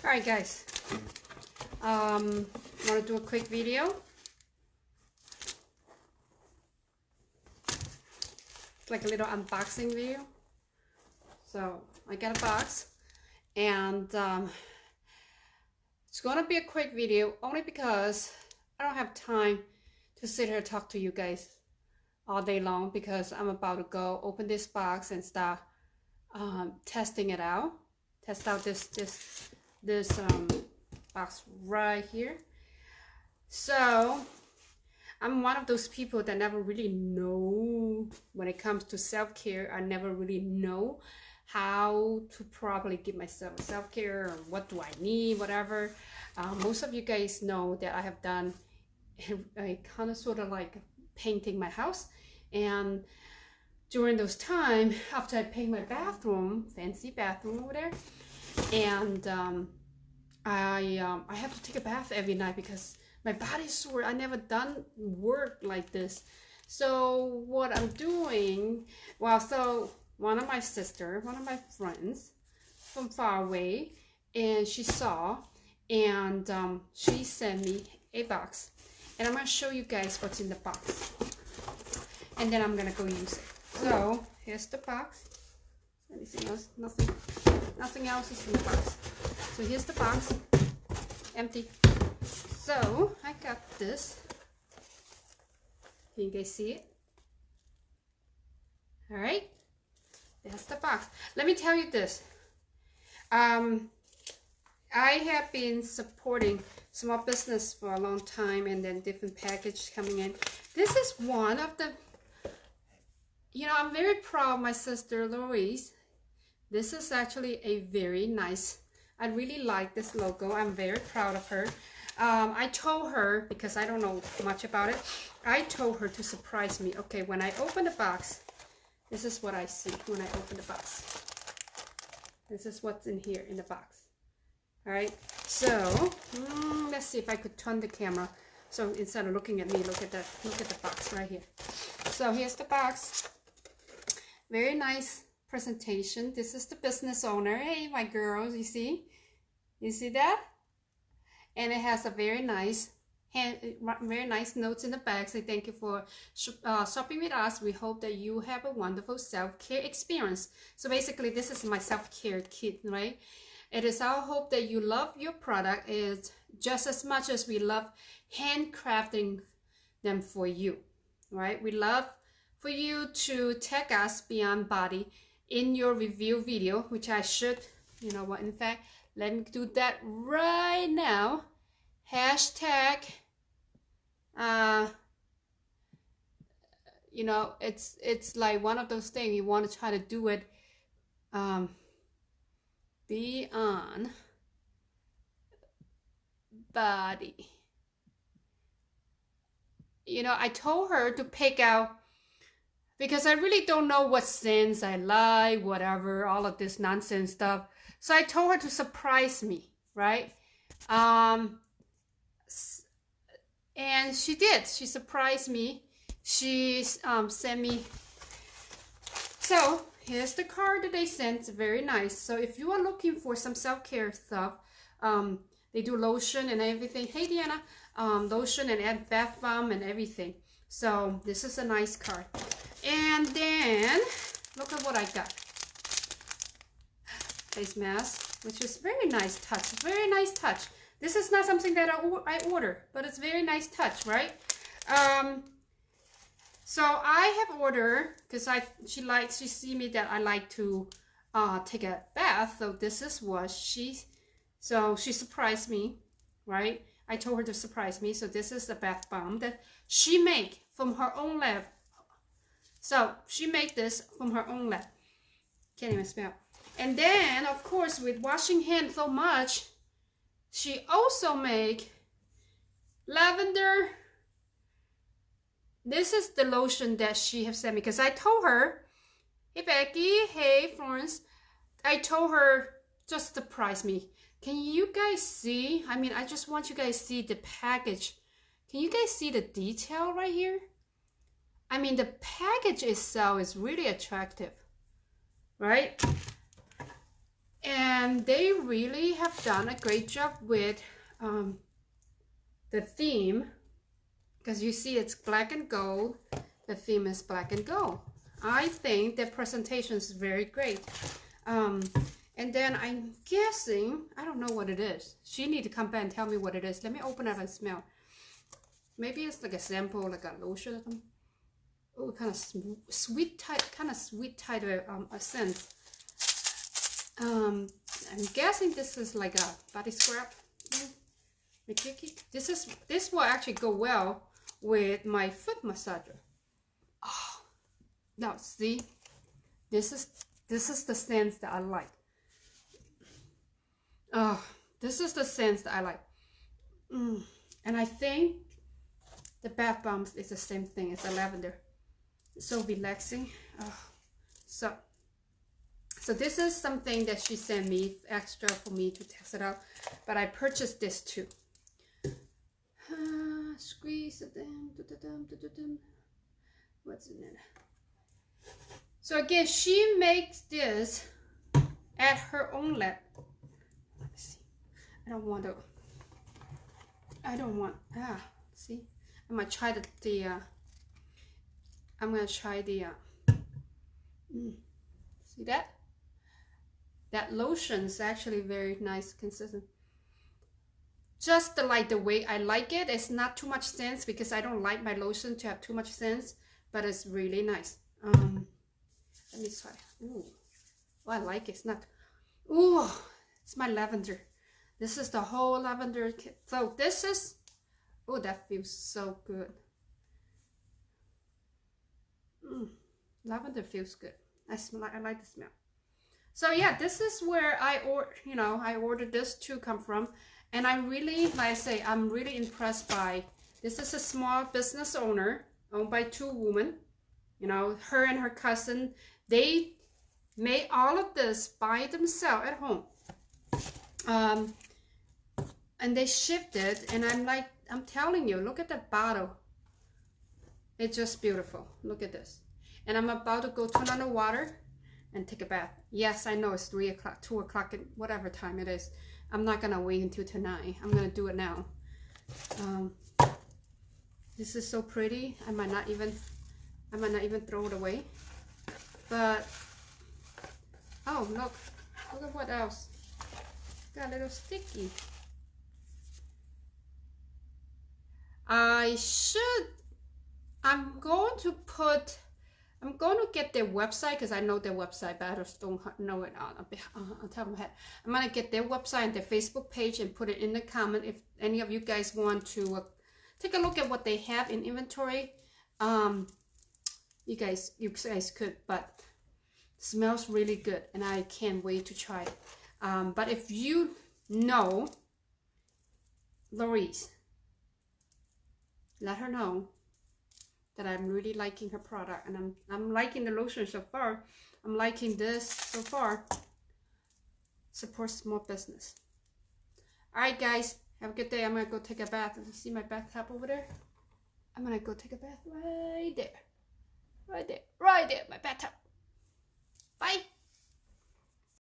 Alright guys, want to do a quick video. It's like a little unboxing video. So I got a box and it's gonna be a quick video only because I don't have time to sit here and talk to you guys all day long, because I'm about to go open this box and start testing it out. Test out this box right here. So I'm one of those people that never really know when it comes to self-care. I never really know how to properly give myself self-care, or what do I need, whatever. Most of you guys know that I have done a kind of sort of like painting my house, and during those time after I paint my bathroom, fancy bathroom over there, and I have to take a bath every night because my body's sore. I never done work like this. So what I'm doing, well, so one of my friends from far away, and she saw, and she sent me a box, and I'm gonna show you guys what's in the box, and then I'm gonna go use it. So here's the box. Anything else? Nothing else is in the box. So here's the box, empty. So I got this. Can you guys see it? All right, that's the box. Let me tell you this. I have been supporting small business for a long time, and then different package coming in. This is one of the, I'm very proud of my sister Louise. This is actually a very nice, I really like this logo. I'm very proud of her. I told her, because I don't know much about it, I told her to surprise me. Okay, when I open the box, this is what I see when I open the box. This is what's in here in the box. All right, so let's see if I could turn the camera. So instead of looking at me, look at the box right here. So here's the box. Very nice presentation. This is the business owner. Hey, my girls, you see that? And it has a very nice notes in the back. So thank you for shopping with us. We hope that you have a wonderful self-care experience. So basically, this is my self-care kit, right? It is our hope that you love your product is just as much as we love handcrafting them for you, right? We love for you to tag us Beyond Body in your review video, which I should, you know what, in fact, let me do that right now. Hashtag, it's like one of those things you want to try to do it, Beyond Body. I told her to pick out, because I really don't know what scents I like, whatever, all of this nonsense stuff. So I told her to surprise me, right? And she did. She surprised me. She sent me. So here's the card that they sent. It's very nice. So if you are looking for some self-care stuff, they do lotion and everything. Hey, Deanna. Lotion and bath bomb and everything. So this is a nice card. And then look at what I got. Face mask, which is very nice touch. Very nice touch. This is not something that I order, but it's very nice touch, right? So I have ordered, because she see me that I like to take a bath. So this is what she surprised me, right? I told her to surprise me. So this is the bath bomb that she made from her own lab. So she made this from her own lab. Can't even smell. And then, of course, with washing hands so much, she also make lavender. This is the lotion that she have sent me, because I told her, hey Becky, hey Florence, I told her just surprise me. Can you guys see? I mean, I just want you guys to see the package. Can you guys see the detail right here? I mean, the package itself is really attractive, right? And they really have done a great job with the theme, because you see it's black and gold. The theme is black and gold. I think their presentation is very great. And then I'm guessing, I don't know what it is. She need to come back and tell me what it is. Let me open up and smell. Maybe it's like a sample, like a lotion or something. Oh, kind of sweet type of a scent. I'm guessing this is like a body scrub. This will actually go well with my foot massager. Oh, now see, this is the scent that I like. Oh, this is the scent that I like. And I think the bath bombs is the same thing. It's a lavender. It's so relaxing. Oh, so this is something that she sent me extra for me to test it out. But I purchased this too. Squeeze it down. What's in it? So again, she makes this at her own lab. Let me see. I don't want, see? I'm gonna try see that? That lotion is actually very nice, consistent. Just like the way I like it. It's not too much scent because I don't like my lotion to have too much scent, but it's really nice. Let me try. Ooh, oh, I like it. It's not. Ooh, it's my lavender. This is the whole lavender kit. So this is. Oh, that feels so good. Lavender feels good. I like the smell. So yeah, this is where I ordered this to come from. And I really, like I say, I'm really impressed by, this is a small business owner owned by two women. You know, her and her cousin, they made all of this by themselves at home. And they shipped it, and I'm telling you, look at the bottle. It's just beautiful. Look at this. And I'm about to go turn on the water and take a bath. Yes, I know it's 3 o'clock, 2 o'clock, whatever time it is. I'm not gonna wait until tonight. I'm gonna do it now. This is so pretty. I might not even throw it away. But oh, look at what else. Got a little sticky. I'm going to get their website, because I know their website, but I just don't know it on top of my head. I'm going to get their website and their Facebook page and put it in the comment if any of you guys want to take a look at what they have in inventory. You guys could, but it smells really good, and I can't wait to try it. But if you know Louise, let her know that I'm really liking her product, and I'm liking the lotion so far. I'm liking this so far. Support small business. All right, guys, have a good day. I'm gonna go take a bath. You see my bathtub over there? I'm gonna go take a bath right there, my bathtub. Bye.